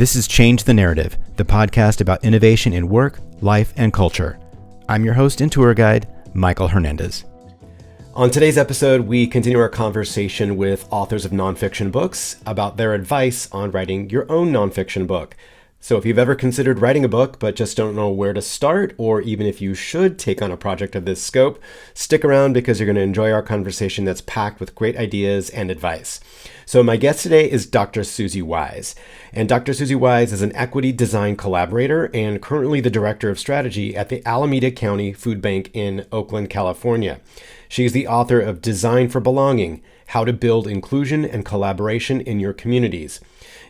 This is Change the Narrative, the podcast about innovation in work, life, and culture. I'm your host and tour guide, Michael Hernandez. On today's episode, we continue our conversation with authors of nonfiction books about their advice on writing your own nonfiction book. So if you've ever considered writing a book but just don't know where to start, or even if you should take on a project of this scope, stick around because you're going to enjoy our conversation that's packed with great ideas and advice. So my guest today is Dr. Susie Wise. And Dr. Susie Wise is an equity design collaborator and currently the director of strategy at the Alameda County Food Bank in Oakland, California. She is the author of Design for Belonging: How to Build Inclusion and Collaboration in Your Communities,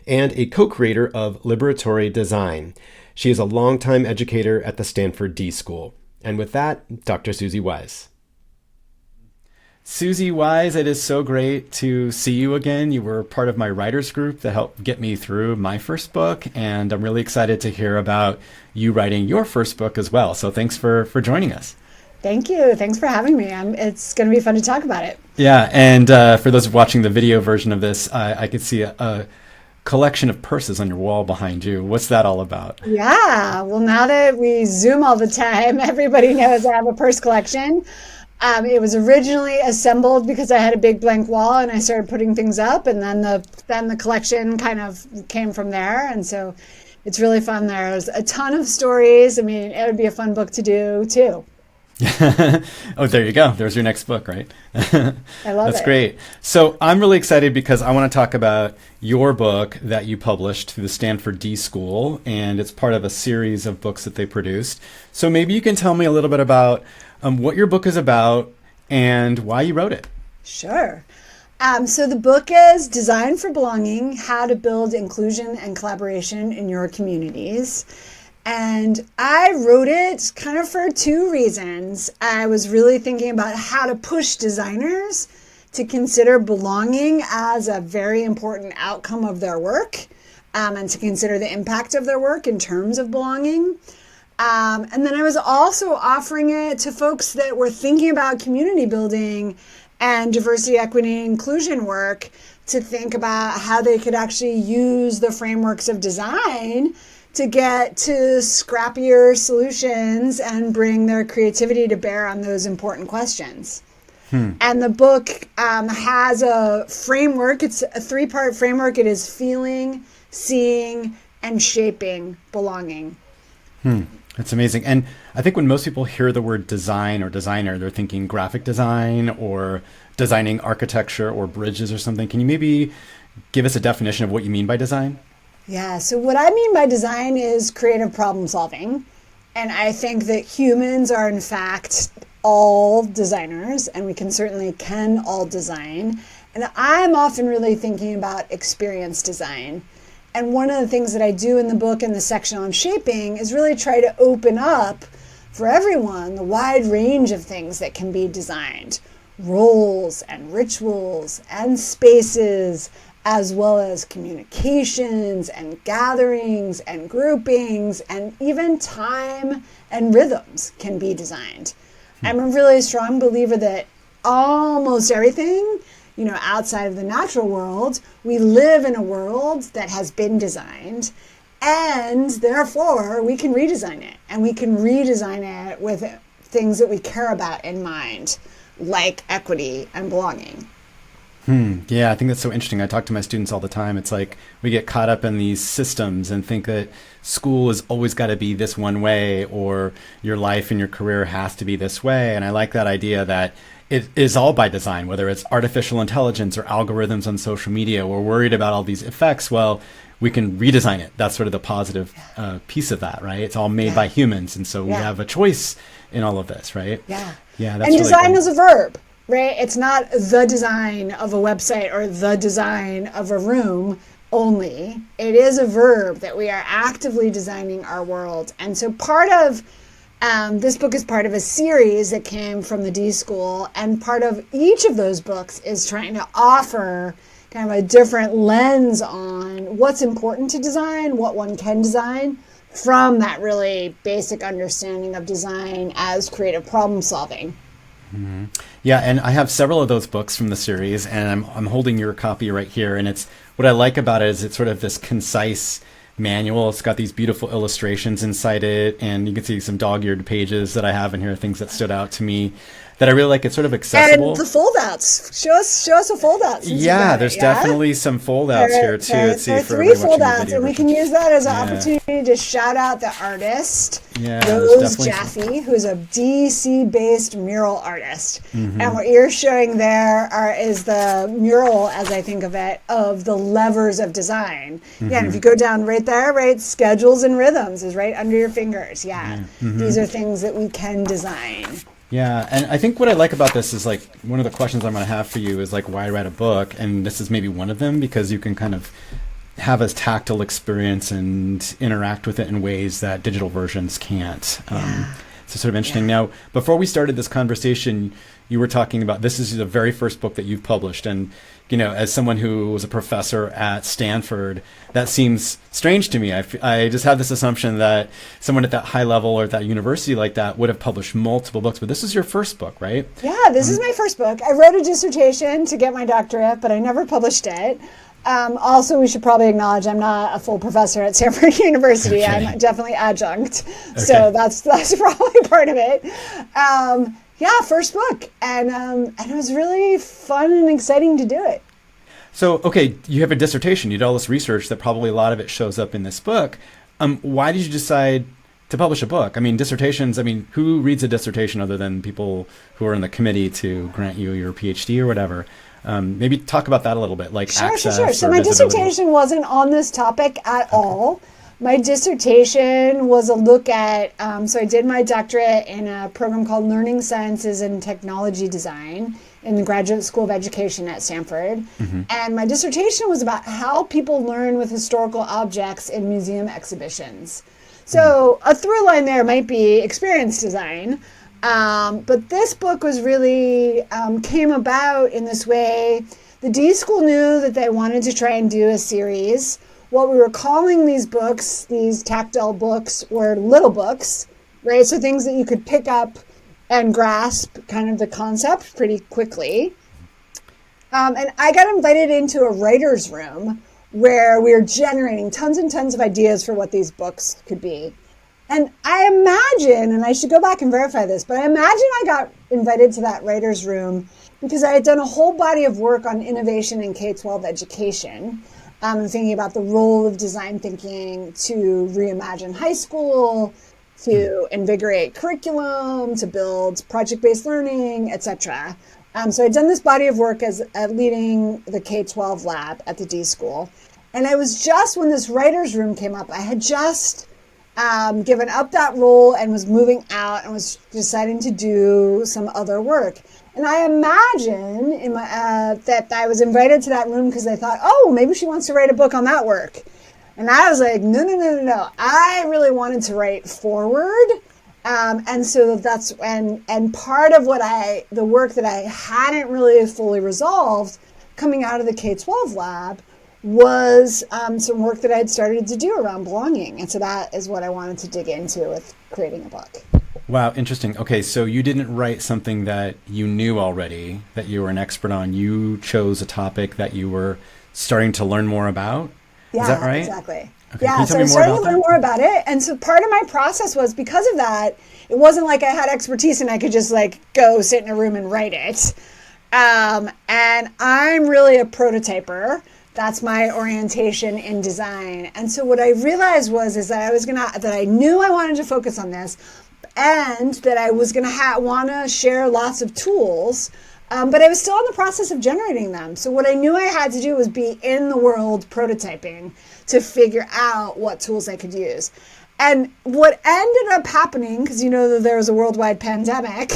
and a co-creator of Liberatory Design. She is a longtime educator at the Stanford d.School. And with that, Dr. Susie Wise. Susie Wise, it is so great to see you again. You were part of my writers group that helped get me through my first book, and I'm really excited to hear about you writing your first book as well. So thanks for joining us. Thank you. Thanks for having me. It's going to be fun to talk about it. Yeah, and for those watching the video version of this, I could see a collection of purses on your wall behind you. What's that all about? Yeah, well, now that we Zoom all the time, everybody knows I have a purse collection. It was originally assembled because I had a big blank wall and I started putting things up, and then the collection kind of came from there. And so it's really fun. There's a ton of stories. I mean, it would be a fun book to do too. Oh, there you go. There's your next book, right? I love it. That's great. So I'm really excited because I want to talk about your book that you published through the Stanford d.School, and it's part of a series of books that they produced. So maybe you can tell me a little bit about what your book is about and why you wrote it. Sure. So the book is Design for Belonging: How to Build Inclusion and Collaboration in Your Communities. And I wrote it kind of for two reasons. I was really thinking about how to push designers to consider belonging as a very important outcome of their work, and to consider the impact of their work in terms of belonging. And then I was also offering it to folks that were thinking about community building and diversity, equity, and inclusion work to think about how they could actually use the frameworks of design to get to scrappier solutions and bring their creativity to bear on those important questions. And the book has a framework. It's a three-part framework. It is feeling, seeing, and shaping belonging. That's amazing. And I think when most people hear the word design or designer, they're thinking graphic design or designing architecture or bridges or something. Can you maybe give us a definition of what you mean by design? Yeah, so what I mean by design is creative problem solving. And I think that humans are in fact all designers, and we can all design. And I'm often really thinking about experience design. And one of the things that I do in the book in the section on shaping is really try to open up for everyone the wide range of things that can be designed. Roles and rituals and spaces, as well as communications and gatherings and groupings, and even time and rhythms can be designed. I'm a really strong believer that almost everything, outside of the natural world, we live in a world that has been designed, and therefore we can redesign it. And we can redesign it with things that we care about in mind, like equity and belonging. Yeah, I think that's so interesting. I talk to my students all the time. It's like we get caught up in these systems and think that school has always got to be this one way, or your life and your career has to be this way. And I like that idea that it is all by design, whether it's artificial intelligence or algorithms on social media. We're worried about all these effects. Well, we can redesign it. That's sort of the positive piece of that, right? It's all made by humans. And so we have a choice in all of this, right? Yeah. Yeah. That's and really design cool. is a verb. Right? It's not the design of a website or the design of a room only. It is a verb that we are actively designing our world. And so part of this book is part of a series that came from the d.School, and part of each of those books is trying to offer kind of a different lens on what's important to design, what one can design, from that really basic understanding of design as creative problem solving. Mm-hmm. Yeah, and I have several of those books from the series, and I'm holding your copy right here. And it's what I like about it is it's sort of this concise manual. It's got these beautiful illustrations inside it, and you can see some dog-eared pages that I have in here, things that stood out to me that I really like. It's sort of accessible. And the foldouts. Show us a foldout. Yeah, there's definitely some foldouts here too. Let's see, there are for 3 foldouts, and we can use that as an Yeah. opportunity to shout out the artist, Yeah, Rose Jaffe, who's a DC-based mural artist. Mm-hmm. And what you're showing there is the mural, as I think of it, of the levers of design. Yeah, and if you go down right there, right, schedules and rhythms is right under your fingers. Yeah, Mm-hmm. these are things that we can design. Yeah, and I think what I like about this is like one of the questions I'm going to have for you is like why write a book, and this is maybe one of them because you can kind of have a tactile experience and interact with it in ways that digital versions can't. So sort of interesting. Now, before we started this conversation, you were talking about this is the very first book that you've published, and you know, as someone who was a professor at Stanford, that seems strange to me. I just have this assumption that someone at that high level or at that university like that would have published multiple books, but this is your first book, right? Yeah, this is my first book. I wrote a dissertation to get my doctorate, but I never published it. Also, we should probably acknowledge I'm not a full professor at Stanford University. Okay. I'm definitely adjunct, so that's probably part of it. Yeah, first book, and it was really fun and exciting to do it. So, okay, you have a dissertation. You did all this research that probably a lot of it shows up in this book. Why did you decide to publish a book? I mean, dissertations, who reads a dissertation other than people who are in the committee to grant you your PhD or whatever? Maybe talk about that a little bit, like access. Sure. So or my visibility. dissertation wasn't on this topic at all. My dissertation was a look at, so I did my doctorate in a program called Learning Sciences and Technology Design in the Graduate School of Education at Stanford. Mm-hmm. And my dissertation was about how people learn with historical objects in museum exhibitions. So a through line there might be experience design. But this book was really came about in this way. The D.School knew that they wanted to try and do a series. What we were calling these books, these tactile books, were little books, right? So things that you could pick up and grasp kind of the concept pretty quickly. And I got invited into a writer's room where we were generating tons and tons of ideas for what these books could be. And I imagine, and I should go back and verify this, but I imagine I got invited to that writer's room because I had done a whole body of work on innovation in K-12 education. Thinking about the role of design thinking to reimagine high school, to invigorate curriculum, to build project-based learning, etc. So I'd done this body of work as leading the K-12 lab at the D.School. And I was just, when this writer's room came up, I had just given up that role and was moving out and was deciding to do some other work. And I imagine that I was invited to that room because I thought, oh, maybe she wants to write a book on that work. And I was like, no. I really wanted to write forward. And so that's and part of the work that I hadn't really fully resolved coming out of the K-12 lab was some work that I had started to do around belonging. And so that is what I wanted to dig into with creating a book. Wow, interesting. Okay, so you didn't write something that you knew already, that you were an expert on. You chose a topic that you were starting to learn more about? Yeah, is that right? Exactly. Okay. Yeah, so I started to learn more about it. And so part of my process was, because of that, it wasn't like I had expertise and I could just like go sit in a room and write it. And I'm really a prototyper. That's my orientation in design. And so what I realized is that I knew I wanted to focus on this, and that I was going to want to share lots of tools, but I was still in the process of generating them. So what I knew I had to do was be in the world prototyping to figure out what tools I could use. And what ended up happening, because you know that there was a worldwide pandemic,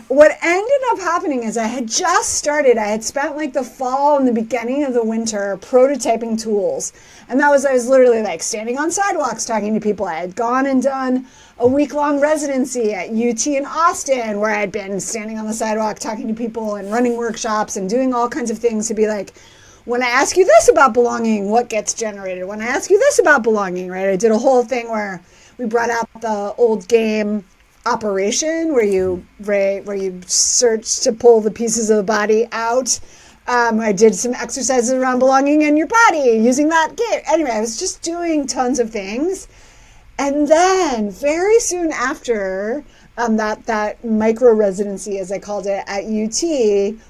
what ended up happening is I had spent like the fall and the beginning of the winter prototyping tools. And I was literally like standing on sidewalks talking to people. I had gone and done a week-long residency at UT in Austin, where I had been standing on the sidewalk talking to people and running workshops and doing all kinds of things to be like, when I ask you this about belonging, what gets generated? When I ask you this about belonging, right? I did a whole thing where we brought out the old game Operation, where you search to pull the pieces of the body out I did some exercises around belonging in your body using that game. Anyway, I was just doing tons of things. And then very soon after that micro residency, as I called it, at UT,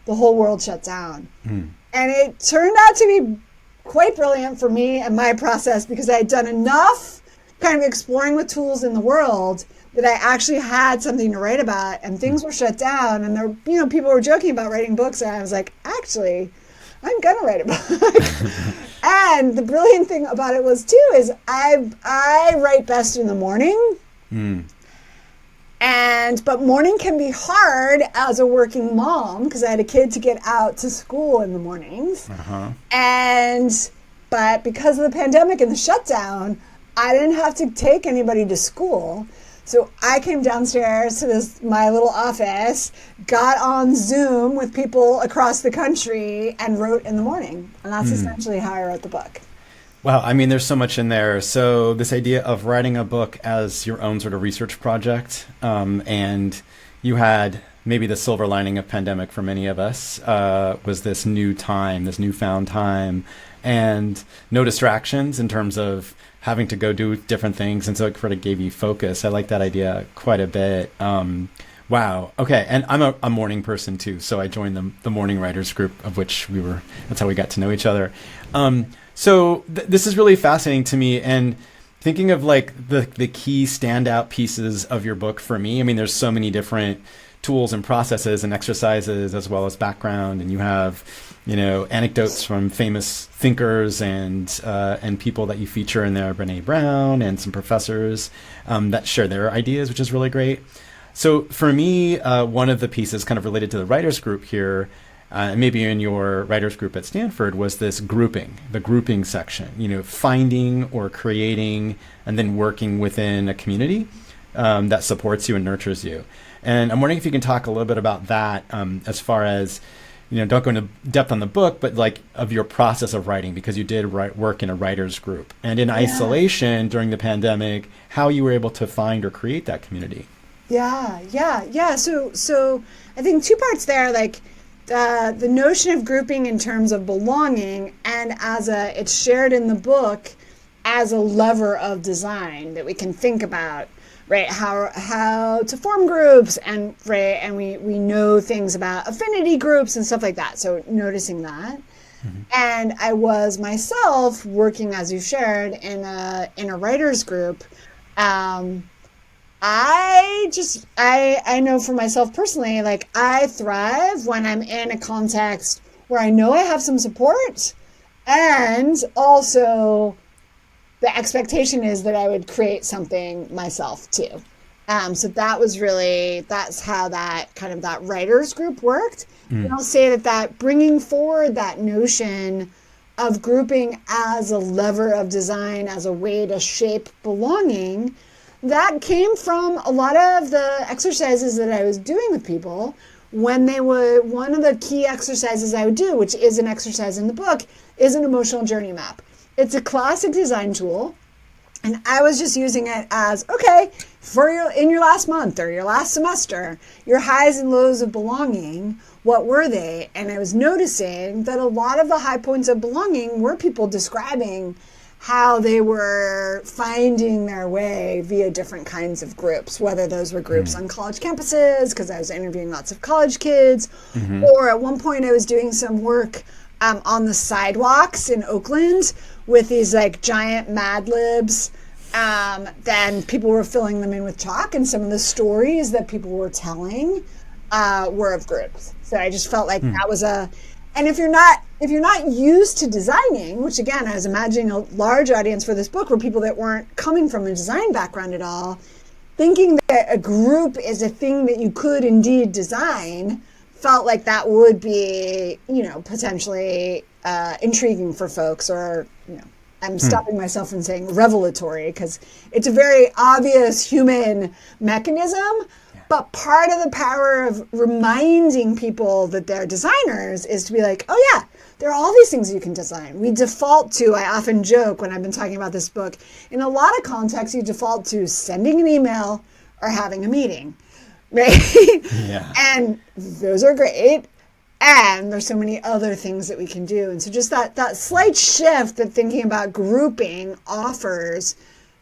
the whole world shut down. And it turned out to be quite brilliant for me and my process, because I had done enough kind of exploring with tools in the world that I actually had something to write about, and things were shut down, and there, people were joking about writing books, and I was like, actually, I'm gonna write a book. And the brilliant thing about it was too is I write best in the morning. But morning can be hard as a working mom, because I had a kid to get out to school in the mornings. But because of the pandemic and the shutdown, I didn't have to take anybody to school. So I came downstairs to my little office, got on Zoom with people across the country, and wrote in the morning. And that's essentially how I wrote the book. Wow. I mean, there's so much in there. So this idea of writing a book as your own sort of research project, and you had maybe the silver lining of pandemic for many of us, was this new time, this newfound time, and no distractions in terms of having to go do different things. And so it sort of gave you focus. I like that idea quite a bit. Wow. Okay. And I'm a morning person too. So I joined the morning writers group, of which that's how we got to know each other. So this is really fascinating to me. And thinking of like the key standout pieces of your book for me, I mean, there's so many different tools and processes and exercises, as well as background. And you have, anecdotes from famous thinkers and people that you feature in there, Brene Brown, and some professors that share their ideas, which is really great. So for me, one of the pieces kind of related to the writers group here, maybe in your writers group at Stanford, was this the grouping section, finding or creating and then working within a community that supports you and nurtures you. And I'm wondering if you can talk a little bit about that, as far as, don't go into depth on the book, but like of your process of writing, because you did work in a writers group, and in isolation during the pandemic, how you were able to find or create that community. Yeah. So I think two parts there, like the notion of grouping in terms of belonging, and it's shared in the book as a lever of design that we can think about, right? How to form groups, and right, and we know things about affinity groups and stuff like that. So noticing that. And I was myself working, as you shared, in a writers group. I know for myself personally, like I thrive when I'm in a context where I know I have some support, and also the expectation is that I would create something myself too. So that's how that writers group worked. And I'll say that bringing forward that notion of grouping as a lever of design, as a way to shape belonging, that came from a lot of the exercises that I was doing with people. One of the key exercises I would do, which is an exercise in the book, is an emotional journey map. It's a classic design tool, and I was just using it as, okay, in your last month or your last semester, your highs and lows of belonging, what were they? And I was noticing that a lot of the high points of belonging were people describing how they were finding their way via different kinds of groups, whether those were groups on college campuses, because I was interviewing lots of college kids, or at one point I was doing some work on the sidewalks in Oakland with these like giant Mad Libs. Then people were filling them in with chalk, and some of the stories that people were telling were of groups. So I just felt like that was and if you're not used to designing, which again, I was imagining a large audience for this book were people that weren't coming from a design background at all, thinking that a group is a thing that you could indeed design felt like that would be, potentially intriguing for folks, or, I'm stopping myself from saying revelatory, because it's a very obvious human mechanism. But part of the power of reminding people that they're designers is to be like, oh yeah, there are all these things you can design. We default to, I often joke when I've been talking about this book, in a lot of contexts, you default to sending an email or having a meeting, right? Yeah. And those are great. And there's so many other things that we can do. And so just that slight shift that thinking about grouping offers,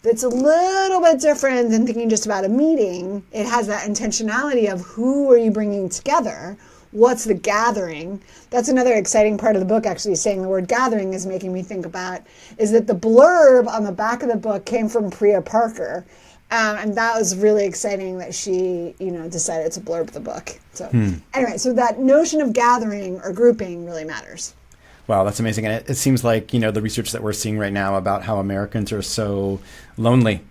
that's a little bit different than thinking just about a meeting. It has that intentionality of who are you bringing together? What's the gathering? That's another exciting part of the book, actually. Saying the word gathering is making me think about is that the blurb on the back of the book came from Priya Parker. And that was really exciting that she, decided to blurb the book. So anyway, so that notion of gathering or grouping really matters. Wow, that's amazing. And it seems like, the research that we're seeing right now about how Americans are so lonely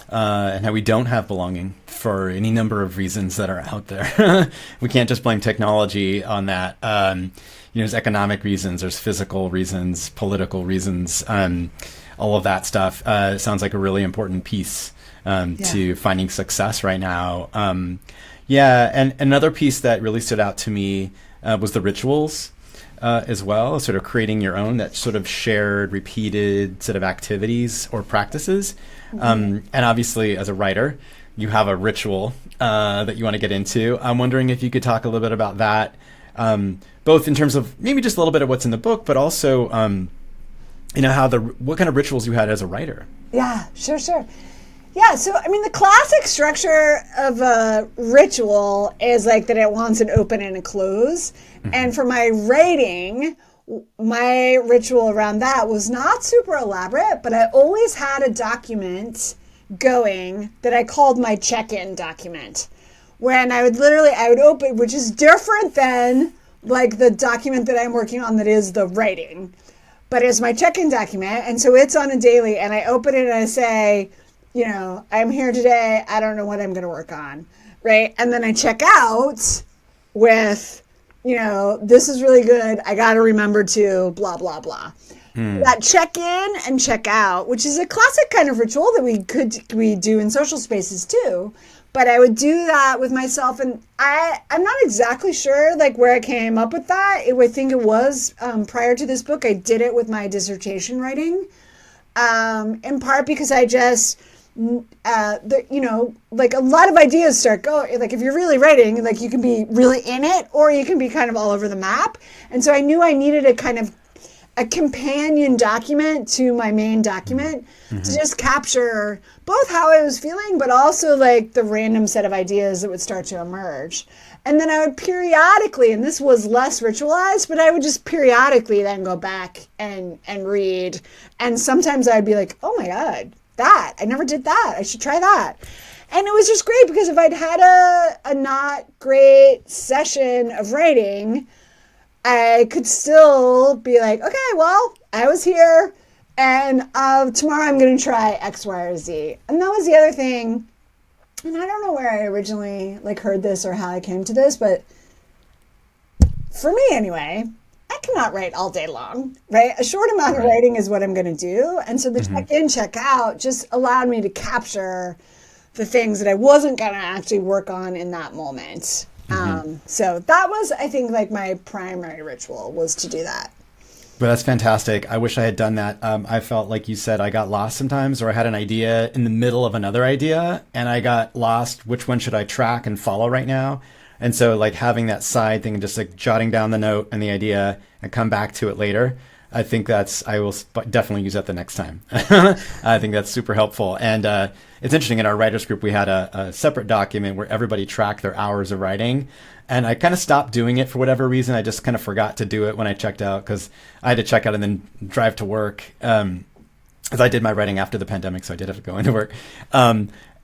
and how we don't have belonging for any number of reasons that are out there. We can't just blame technology on that. There's economic reasons, there's physical reasons, political reasons, all of that stuff. Sounds like a really important piece to finding success right now. And another piece that really stood out to me was the rituals as well, sort of creating your own, that sort of shared, repeated sort of activities or practices. And obviously, as a writer, you have a ritual that you want to get into. I'm wondering if you could talk a little bit about that, both in terms of maybe just a little bit of what's in the book, but also, what kind of rituals you had as a writer. Yeah, sure. Yeah, so the classic structure of a ritual is like that it wants an open and a close. And for my writing, my ritual around that was not super elaborate, but I always had a document going that I called my check-in document. When I would open, which is different than like the document that I'm working on that is the writing, but it's my check-in document. And so it's on a daily, and I open it and I say, I'm here today. I don't know what I'm going to work on. Right. And then I check out with, this is really good. I got to remember to blah, blah, blah. That check in and check out, which is a classic kind of ritual that we do in social spaces too. But I would do that with myself. And I'm not exactly sure like where I came up with that. I think it was prior to this book. I did it with my dissertation writing, in part because I just... like a lot of ideas start going, like if you're really writing, like you can be really in it or you can be kind of all over the map. And so I knew I needed a kind of a companion document to my main document to just capture both how I was feeling, but also like the random set of ideas that would start to emerge. And then I would periodically, and this was less ritualized, but I would just periodically then go back and read. And sometimes I'd be like, oh my God, I never did that. I should try that. And it was just great because if I'd had a not great session of writing, I could still be like, okay, well, I was here and tomorrow I'm going to try X, Y, or Z. And that was the other thing. And I don't know where I originally like heard this or how I came to this, but for me anyway, I cannot write all day long, right? A short amount of writing is what I'm going to do. And so the check in, check out just allowed me to capture the things that I wasn't going to actually work on in that moment. So that was, I think, like my primary ritual was to do that. But that's fantastic. I wish I had done that. I felt like you said I got lost sometimes, or I had an idea in the middle of another idea and I got lost. Which one should I track and follow right now? And so like having that side thing and just like jotting down the note and the idea and come back to it later. I think I will definitely use that the next time. I think that's super helpful. And it's interesting, in our writers group, we had a separate document where everybody tracked their hours of writing. And I kind of stopped doing it for whatever reason. I just kind of forgot to do it when I checked out because I had to check out and then drive to work. Because I did my writing after the pandemic, so I did have to go into work.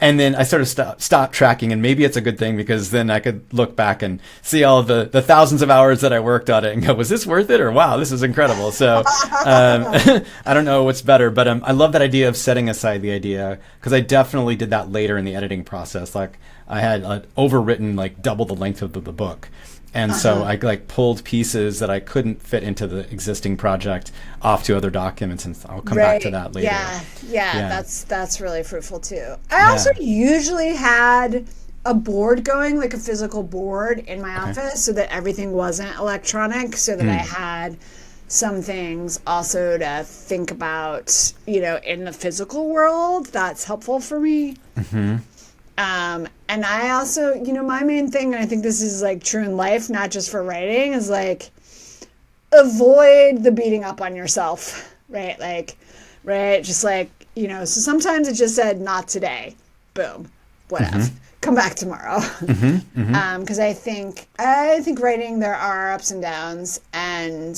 And then I sort of stopped tracking, and maybe it's a good thing because then I could look back and see all of the thousands of hours that I worked on it and go, was this worth it? Or wow, this is incredible. So I don't know what's better, but I love that idea of setting aside the idea because I definitely did that later in the editing process. Like I had overwritten like double the length of the book. And so I like pulled pieces that I couldn't fit into the existing project off to other documents, and I'll come back to that later. Yeah. That's really fruitful too. I also usually had a board going, like a physical board in my office, so that everything wasn't electronic, so that I had some things also to think about, in the physical world. That's helpful for me. And I also, my main thing, and I think this is like true in life, not just for writing, is like avoid the beating up on yourself, right? Like, right? Just like, so sometimes it just said, not today. Boom. Whatever. Come back tomorrow. Because I think writing, there are ups and downs, and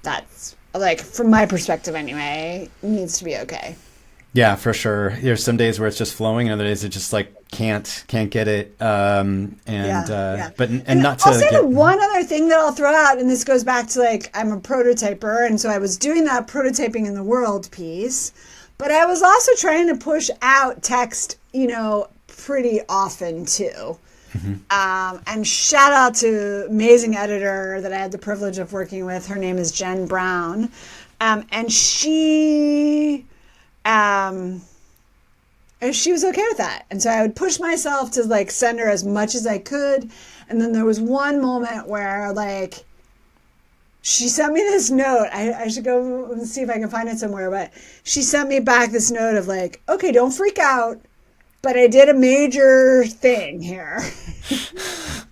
that's like, from my perspective anyway, needs to be okay. Yeah, for sure. There's some days where it's just flowing, and other days it just like can't get it. But not to. I'll say the one other thing that I'll throw out, and this goes back to like, I'm a prototyper, and so I was doing that prototyping in the world piece, but I was also trying to push out text, pretty often too. And shout out to amazing editor that I had the privilege of working with. Her name is Jen Brown, and she was okay with that. And so I would push myself to like send her as much as I could. And then there was one moment where like she sent me this note. I should go and see if I can find it somewhere, but she sent me back this note of like, okay, don't freak out, but I did a major thing here.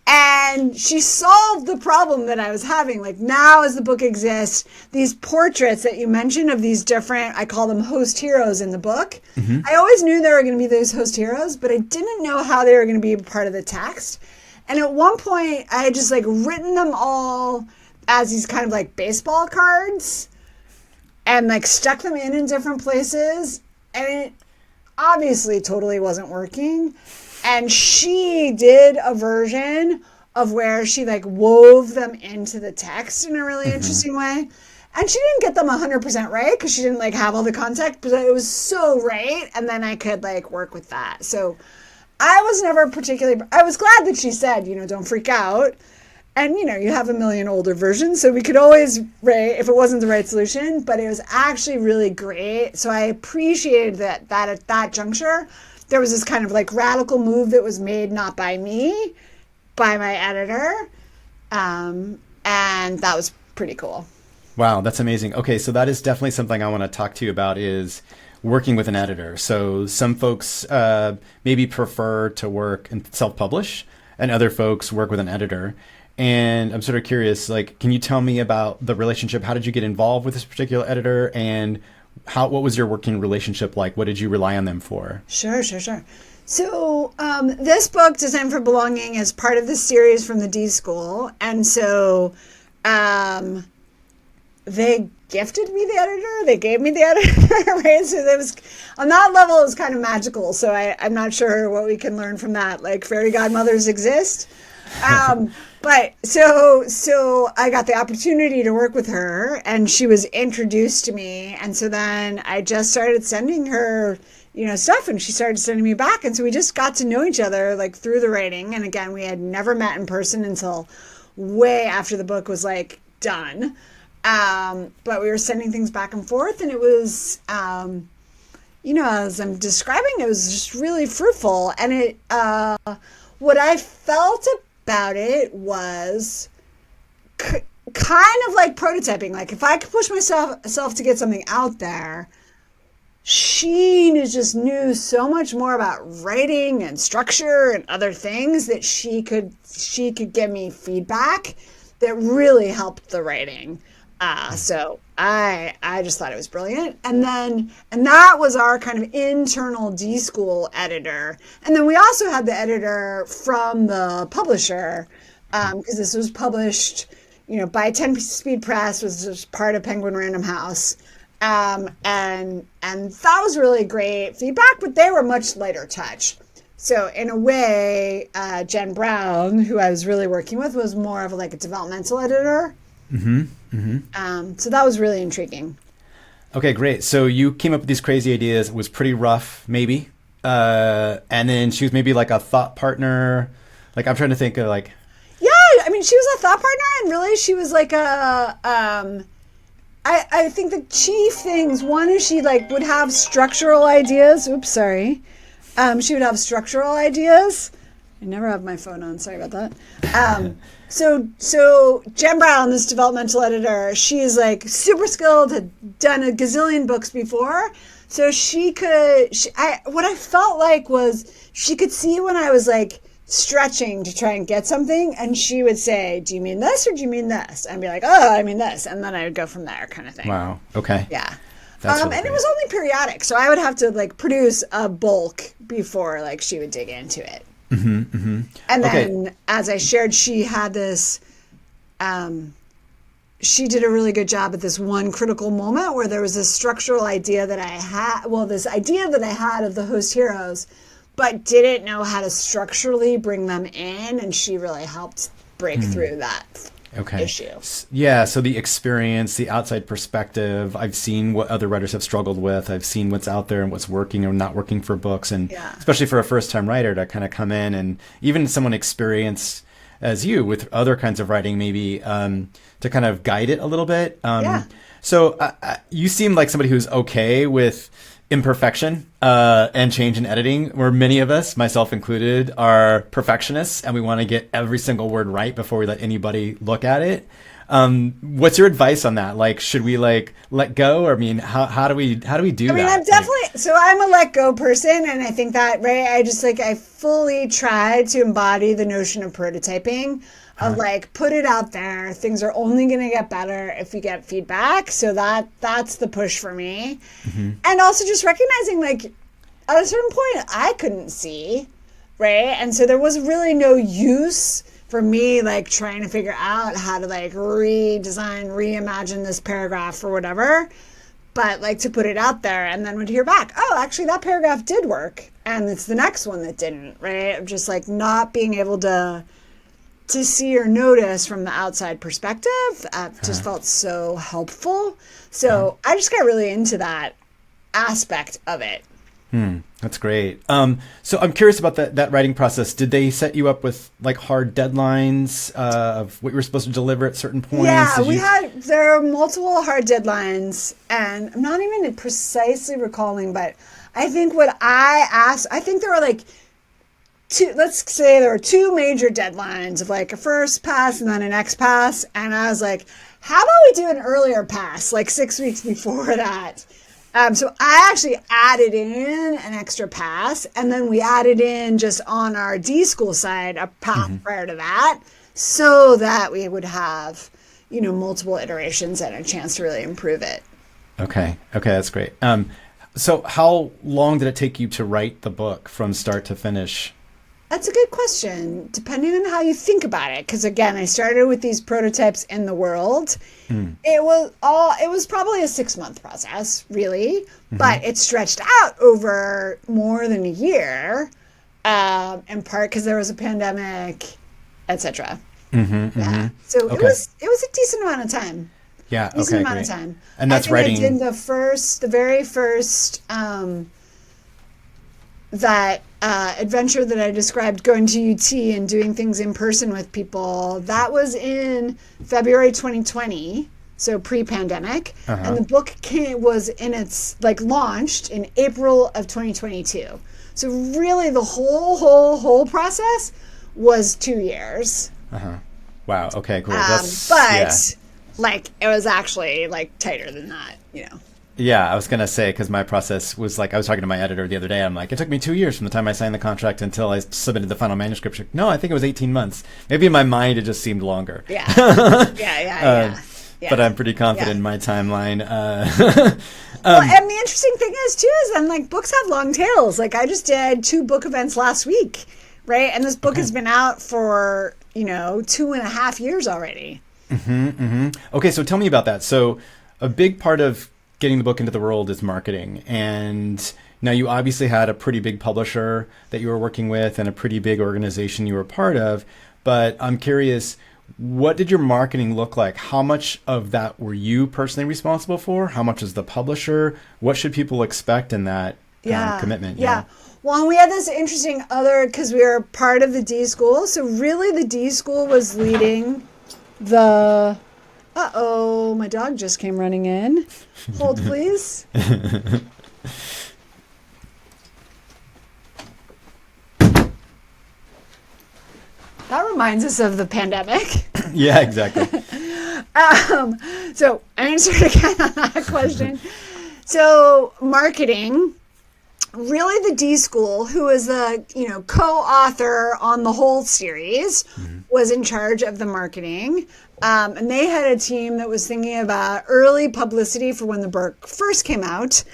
And she solved the problem that I was having. Like, now as the book exists, these portraits that you mentioned of these different, I call them host heroes in the book. I always knew there were going to be those host heroes, but I didn't know how they were going to be part of the text. And at one point, I had just like written them all as these kind of like baseball cards and like stuck them in different places. And it obviously totally wasn't working. And she did a version of where she like wove them into the text in a really interesting way. And she didn't get them 100% right because she didn't like have all the context, but it was so right. And then I could like work with that. So I was never particularly, I was glad that she said, don't freak out. And, you have a million older versions, so we could always write if it wasn't the right solution, but it was actually really great. So I appreciated that at that juncture, there was this kind of like radical move that was made not by me, by my editor. And that was pretty cool. Wow, that's amazing. Okay, so that is definitely something I want to talk to you about is working with an editor. So some folks maybe prefer to work and self-publish, and other folks work with an editor. And I'm sort of curious, like, can you tell me about the relationship? How did you get involved with this particular editor, and what was your working relationship like? What did you rely on them for? Sure. So this book, Design for Belonging, is part of this series from the D.School. And so they gifted me the editor. They gave me the editor, right? So there was, on that level, it was kind of magical. So I'm not sure what we can learn from that. Like, fairy godmothers exist. But so I got the opportunity to work with her, and she was introduced to me. And so then I just started sending her, stuff, and she started sending me back. And so we just got to know each other like through the writing. And again, we had never met in person until way after the book was like done. But we were sending things back and forth, and it was, as I'm describing, it was just really fruitful. And it, what I felt about it was kind of like prototyping. Like, if I could push myself to get something out there, she just knew so much more about writing and structure and other things that she could give me feedback that really helped the writing. So I just thought it was brilliant. And that was our kind of internal D.School editor. And then we also had the editor from the publisher, because this was published, by 10 Speed Press, was just part of Penguin Random House. And that was really great feedback, but they were much lighter touch. So in a way, Jen Brown, who I was really working with, was more of like a developmental editor. So that was really intriguing. Okay, great. So you came up with these crazy ideas. It was pretty rough, maybe. And then she was maybe like a thought partner. Like, I'm trying to think of like. Yeah, I mean, she was a thought partner, and really she was like I think the chief things, one is she like would have structural ideas. Oops, sorry. She would have structural ideas. I never have my phone on. Sorry about that. So Jen Brown, this developmental editor, she is like super skilled, had done a gazillion books before. So what I felt like was she could see when I was like stretching to try and get something, and she would say, "Do you mean this or do you mean this?" I'd be like, "Oh, I mean this," and then I would go from there, kind of thing. Wow. Okay. Yeah. That's really and great. it was only periodic, so I would have to like produce a bulk before like she would dig into it. And then, as I shared, she had this. She did a really good job at this one critical moment where there was this structural idea that I had. Well, this idea that I had of the host heroes, but didn't know how to structurally bring them in, and she really helped break through that issue. Yeah, so the experience, the outside perspective, I've seen what other writers have struggled with. I've seen what's out there and what's working or not working for books. And especially for a first-time writer to kind of come in, and even someone experienced as you with other kinds of writing, maybe to kind of guide it a little bit. So you seem like somebody who's okay with imperfection and change in editing, where many of us, myself included, are perfectionists and we want to get every single word right before we let anybody look at it. What's your advice on that? Like, should we like let go? Or I mean, how do we do that? I mean, I'm definitely, so I'm a let go person, and I think that, right, I fully try to embody the notion of prototyping, of like, put it out there. Things are only going to get better if we get feedback. So that's the push for me. And also just recognizing, like, at a certain point I couldn't see, right? And so there was really no use for me, like, trying to figure out how to, like, redesign, reimagine this paragraph or whatever. But, like, to put it out there and then would hear back, oh, actually, that paragraph did work. And it's the next one that didn't, right? Of just, like, not being able to see or notice from the outside perspective just felt so helpful. So I just got really into that aspect of it. That's great. So I'm curious about that writing process. Did they set you up with like hard deadlines of what you were supposed to deliver at certain points? Yeah, there are multiple hard deadlines, and I'm not even precisely recalling, but I think what I asked, I think there were like let's say there were two major deadlines of like a first pass and then an next pass. And I was like, how about we do an earlier pass, like 6 weeks before that? So I actually added in an extra pass, and then we added in just on our D.School side a pass prior to that, so that we would have, multiple iterations and a chance to really improve it. Okay, that's great. So how long did it take you to write the book from start to finish? That's a good question, depending on how you think about it. Because again, I started with these prototypes in the world. It was probably a 6-month process, really, but it stretched out over more than a year, in part because there was a pandemic, etc. So it was a decent amount of time. Yeah, decent amount of time. And that's writing. I did the very first. That adventure that I described, going to UT and doing things in person with people, that was in February 2020, so pre-pandemic. And the book launched in April of 2022. So really the whole process was 2 years. Wow. Okay, cool. Like, it was actually like tighter than that, Yeah, I was going to say, because my process was like, I was talking to my editor the other day. I'm like, it took me 2 years from the time I signed the contract until I submitted the final manuscript. She's like, no, I think it was 18 months. Maybe in my mind, it just seemed longer. Yeah. But I'm pretty confident in my timeline. And the interesting thing is, too, is then, like, books have long tails. Like, I just did 2 book events last week, right? And this book has been out for, 2.5 years already. Okay, so tell me about that. So a big part of getting the book into the world is marketing. And now you obviously had a pretty big publisher that you were working with and a pretty big organization you were part of. But I'm curious, what did your marketing look like? How much of that were you personally responsible for? How much is the publisher? What should people expect in that commitment? Yeah. Well, and we had this interesting because we were part of the D.School. So really the D.School was leading the... Uh-oh, my dog just came running in. Hold, please. That reminds us of the pandemic. Yeah, exactly. So answer again on that question. So marketing, really the D.School, who was the co-author on the whole series, was in charge of the marketing. And they had a team that was thinking about early publicity for when the book first came out.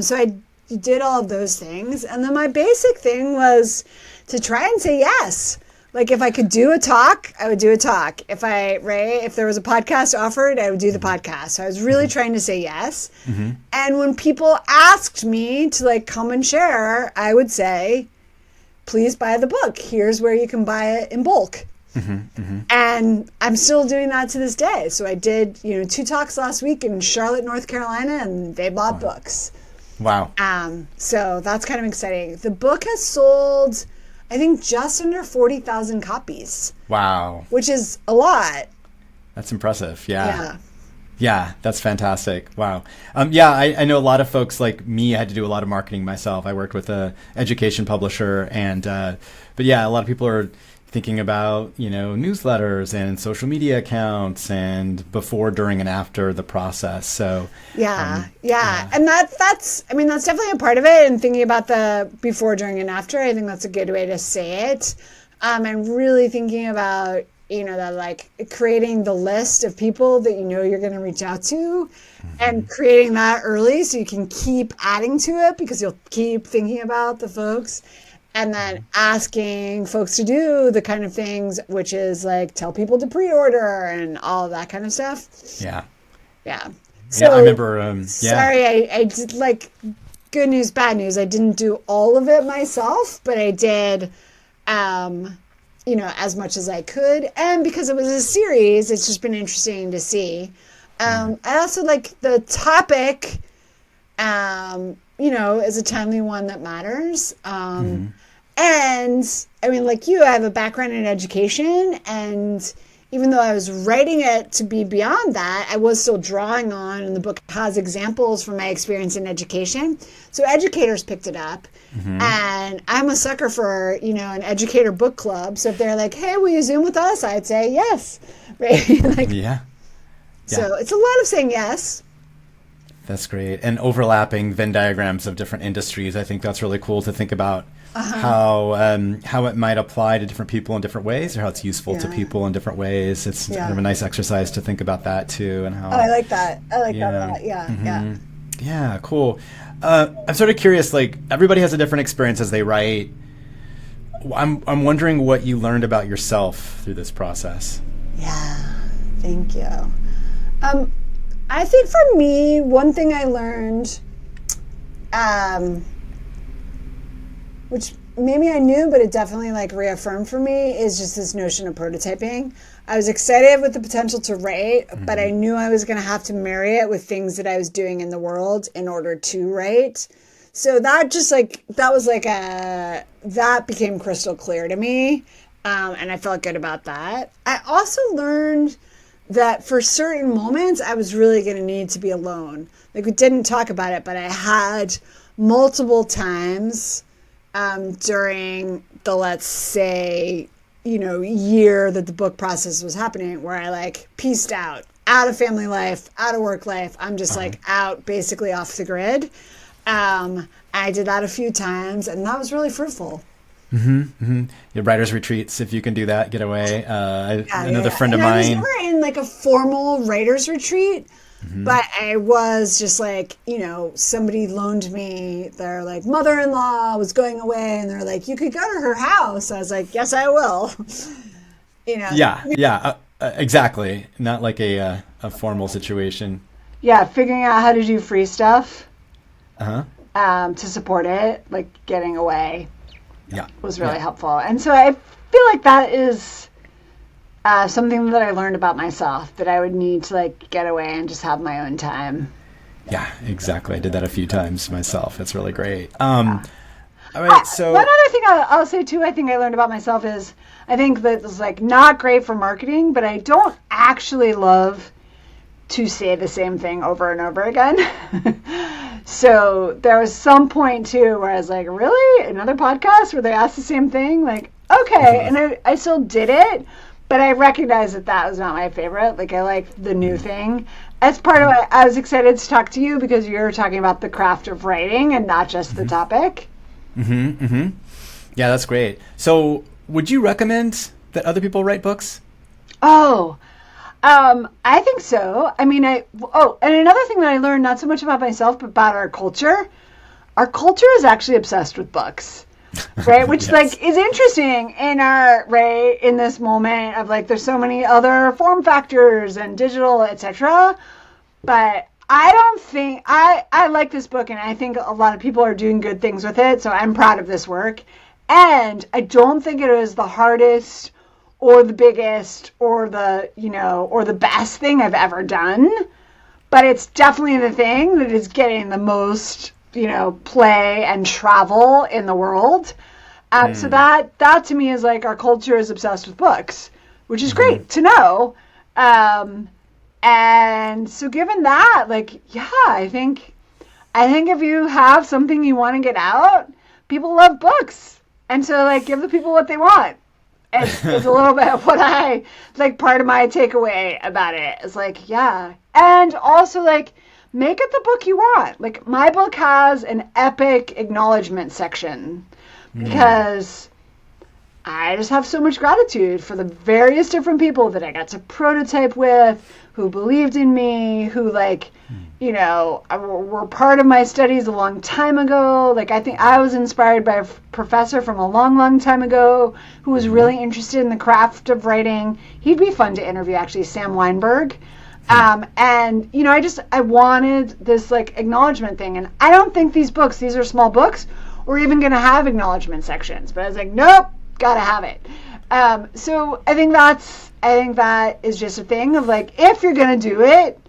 So I did all of those things. And then my basic thing was to try and say yes. Like if I could do a talk, I would do a talk. If there was a podcast offered, I would do the podcast. So I was really trying to say yes. And when people asked me to like come and share, I would say, please buy the book. Here's where you can buy it in bulk. And I'm still doing that to this day. So I did, 2 talks last week in Charlotte, North Carolina, and they bought books. Wow. So that's kind of exciting. The book has sold, I think, just under 40,000 copies. Wow. Which is a lot. That's impressive. Yeah, that's fantastic. Wow. I know a lot of folks like me. I had to do a lot of marketing myself. I worked with a education publisher, and but yeah, a lot of people are thinking about newsletters and social media accounts and before, during, and after the process. So and that's definitely a part of it. And thinking about the before, during, and after, I think that's a good way to say it. And really thinking about that, like creating the list of people that you're going to reach out to, and creating that early so you can keep adding to it because you'll keep thinking about the folks. And then asking folks to do the kind of things, which is like tell people to pre-order and all of that kind of stuff. Yeah. So, I remember. Sorry, I did like good news, bad news. I didn't do all of it myself, but I did, as much as I could. And because it was a series, it's just been interesting to see. I also like the topic, is a timely one that matters. And I mean, like I have a background in education, and even though I was writing it to be beyond that, I was still drawing on, and the book has examples from my experience in education. So educators picked it up, and I'm a sucker for, an educator book club. So if they're like, hey, will you Zoom with us? I'd say yes. Right? So it's a lot of saying yes. That's great. And overlapping Venn diagrams of different industries. I think that's really cool to think about how it might apply to different people in different ways, or how it's useful to people in different ways. It's kind of a nice exercise to think about that too, and how. Oh, I like that. I like that a lot. Yeah. Yeah, cool. I'm sort of curious. Like everybody has a different experience as they write. I'm wondering what you learned about yourself through this process. Yeah. Thank you. I think for me, one thing I learned, which maybe I knew, but it definitely like reaffirmed for me, is just this notion of prototyping. I was excited with the potential to write, but I knew I was going to have to marry it with things that I was doing in the world in order to write. So that that became crystal clear to me. And I felt good about that. I also learned that for certain moments, I was really going to need to be alone. Like we didn't talk about it, but I had multiple times during the, let's say, year that the book process was happening, where I like pieced out of family life, out of work life. I'm just like out basically off the grid. I did that a few times, and that was really fruitful. Your writers' retreats, if you can do that, get away. Another friend of mine. I was never in like a formal writers' retreat, but I was just like, somebody loaned me their like mother-in-law was going away, and they're like, you could go to her house. I was like, yes, I will. Exactly. Not like a formal situation. Yeah, figuring out how to do free stuff to support it, like getting away. Was really helpful. And so I feel like that is something that I learned about myself, that I would need to like get away and just have my own time. Yeah, exactly. I did that a few times myself. It's really great. All right, so one other thing I'll say too, I think I learned about myself is I think that it's like not great for marketing, but I don't actually love to say the same thing over and over again. So there was some point too where I was like, really? Another podcast where they ask the same thing? Like, okay. And I still did it, but I recognize that was not my favorite. Like, I like the new thing. As part of it, I was excited to talk to you because you're talking about the craft of writing and not just the topic. Yeah, that's great. So would you recommend that other people write books? Oh, I think so. I mean, and another thing that I learned, not so much about myself, but about our culture. Our culture is actually obsessed with books, right? Which Yes. is interesting in this moment of there's so many other form factors and digital, etc. But I don't think I like this book, and I think a lot of people are doing good things with it. So I'm proud of this work, and I don't think it is the hardest or the biggest or the best thing I've ever done. But it's definitely the thing that is getting the most play and travel in the world. So that to me is our culture is obsessed with books, which is great to know. And so given that, I think if you have something you want to get out, people love books. And so give the people what they want. It's a little bit of what I part of my takeaway about it is and also make it the book you want. My book has an epic acknowledgement section because I just have so much gratitude for the various different people that I got to prototype with, who believed in me, who were part of my studies a long time ago. I think I was inspired by a professor from a long, long time ago who was really interested in the craft of writing. He'd be fun to interview, actually, Sam Weinberg. And I wanted this acknowledgement thing, and I don't think these are small books, were even going to have acknowledgement sections. But I was nope, gotta have it. So I think that is just a thing of if you're going to do it,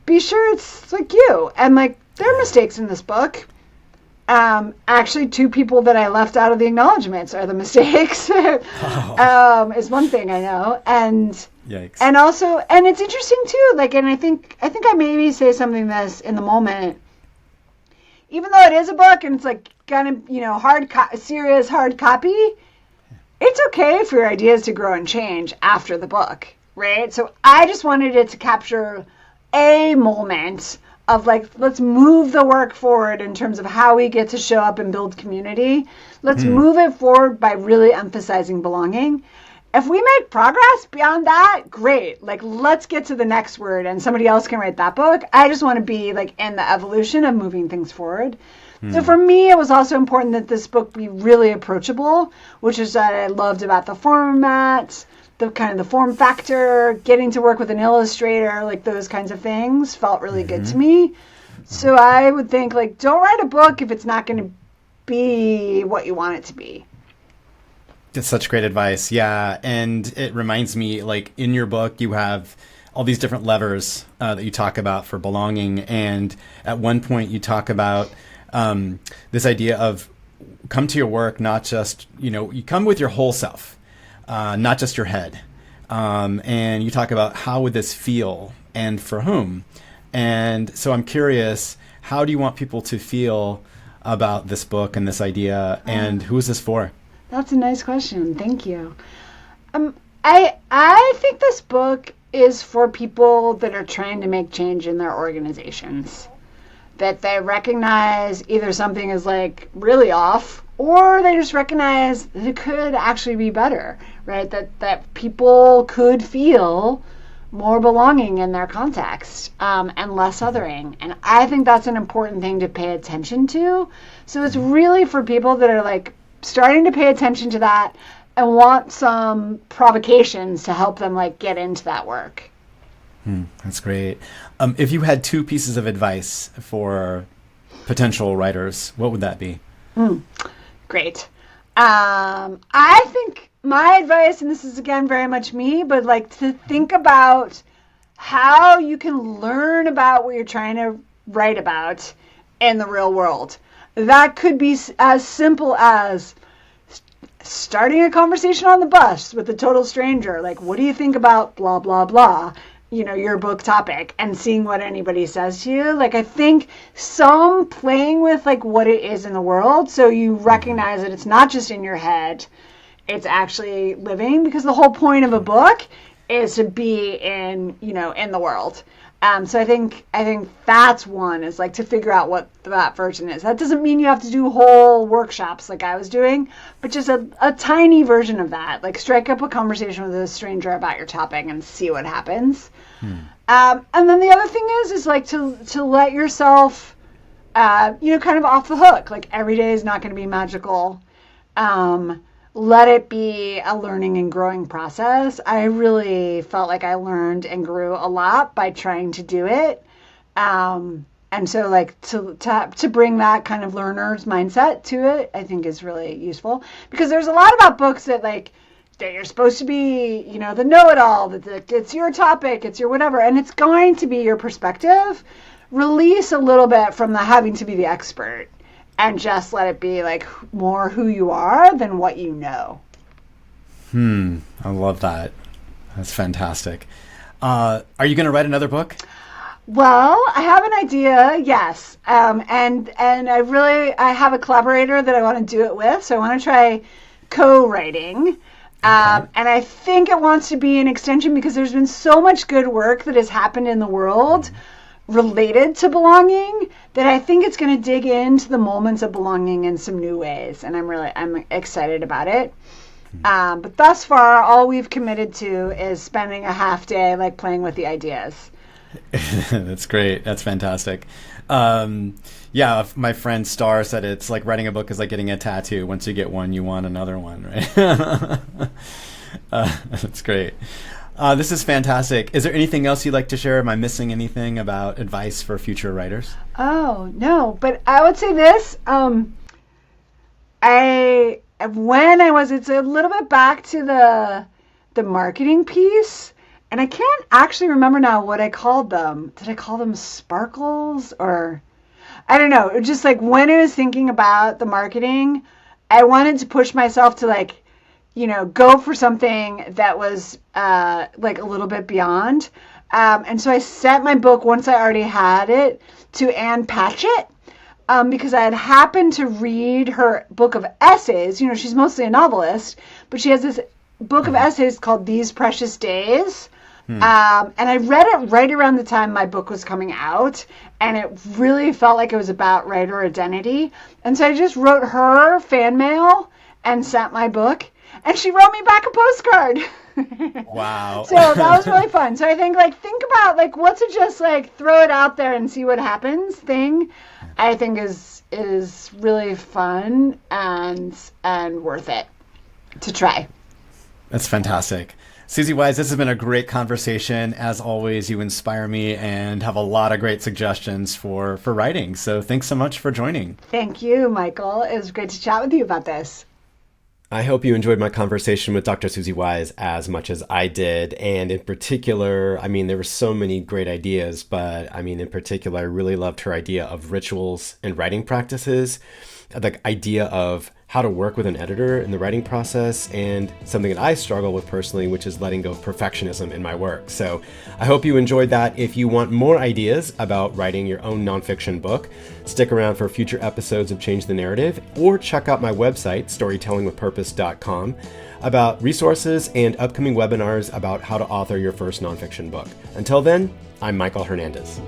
be sure it's you. And there are mistakes in this book. Actually, 2 people that I left out of the acknowledgments are the mistakes. Is one thing I know. And yikes. And also, and it's interesting too, and I think I maybe say something this in the moment. Even though it is a book and it's kind of, serious hard copy, it's okay for your ideas to grow and change after the book, right? So I just wanted it to capture a moment of let's move the work forward in terms of how we get to show up and build community. Let's move it forward by really emphasizing belonging. If we make progress beyond that, great. Let's get to the next word and somebody else can write that book. I just want to be in the evolution of moving things forward. So for me, it was also important that this book be really approachable, which is what I loved about the format, the kind of the form factor, getting to work with an illustrator, those kinds of things felt really good to me. So I would think don't write a book if it's not going to be what you want it to be. That's such great advice. Yeah. And it reminds me, in your book, you have all these different levers that you talk about for belonging. And at one point you talk about this idea of come to your work, not just, you come with your whole self, not just your head. And you talk about how would this feel and for whom? And so I'm curious, how do you want people to feel about this book and this idea, and who is this for? That's a nice question. Thank you. I think this book is for people that are trying to make change in their organizations. That they recognize either something is really off, or they just recognize that it could actually be better, right? That people could feel more belonging in their context and less othering. And I think that's an important thing to pay attention to. So it's really for people that are starting to pay attention to that and want some provocations to help them get into that work. That's great. If you had 2 pieces of advice for potential writers, what would that be? Great. I think my advice, and this is again very much me, but to think about how you can learn about what you're trying to write about in the real world. That could be as simple as starting a conversation on the bus with a total stranger. What do you think about blah, blah, blah? your book topic and seeing what anybody says to you. Like, I think some playing with like what it is in the world, so you recognize that it's not just in your head, it's actually living, because the whole point of a book is to be in the world. So I think that's one, is like to figure out what that version is. That doesn't mean you have to do whole workshops like I was doing, but just a tiny version of that. Like, strike up a conversation with a stranger about your topic and see what happens. And then the other thing is like to let yourself, kind of off the hook. Like, every day is not going to be magical. Let it be a learning and growing process. I really felt like I learned and grew a lot by trying to do it. And so like to bring that kind of learner's mindset to it, I think is really useful, because there's a lot about books that like, that you're supposed to be, the know-it-all, that it's your topic, it's your whatever, and it's going to be your perspective. Release a little bit from the having to be the expert, and just let it be like more who you are than what you know. I love that. That's fantastic. Are you going to write another book? Well, I have an idea, yes. And I have a collaborator that I want to do it with. So I want to try co-writing. Okay. And I think it wants to be an extension, because there's been so much good work that has happened in the world related to belonging, that I think it's going to dig into the moments of belonging in some new ways, and I'm excited about it. But thus far, all we've committed to is spending a half day like playing with the ideas. That's great. That's fantastic. Yeah, my friend Star said it's like writing a book is like getting a tattoo. Once you get one, you want another one, right? That's great. This is fantastic. Is there anything else you'd like to share? Am I missing anything about advice for future writers? Oh, no. But I would say this. It's a little bit back to the marketing piece. And I can't actually remember now what I called them. Did I call them sparkles? Or I don't know. It was just like, when I was thinking about the marketing, I wanted to push myself to like, go for something that was like a little bit beyond. And so I sent my book, once I already had it, to Ann Patchett, because I had happened to read her book of essays. She's mostly a novelist, but she has this book of essays called These Precious Days. And I read it right around the time my book was coming out, and it really felt like it was about writer identity. And so I just wrote her fan mail and sent my book. And she wrote me back a postcard. Wow. So that was really fun. So I think about what's a just like throw it out there and see what happens thing, I think is really fun and worth it to try. That's fantastic. Susie Wise, this has been a great conversation. As always, you inspire me and have a lot of great suggestions for writing. So thanks so much for joining. Thank you, Michael. It was great to chat with you about this. I hope you enjoyed my conversation with Dr. Susie Wise as much as I did. And in particular, there were so many great ideas, but in particular, I really loved her idea of rituals and writing practices, the idea of how to work with an editor in the writing process, and something that I struggle with personally, which is letting go of perfectionism in my work. So I hope you enjoyed that. If you want more ideas about writing your own nonfiction book, stick around for future episodes of Change the Narrative, or check out my website, storytellingwithpurpose.com, about resources and upcoming webinars about how to author your first nonfiction book. Until then, I'm Michael Hernandez.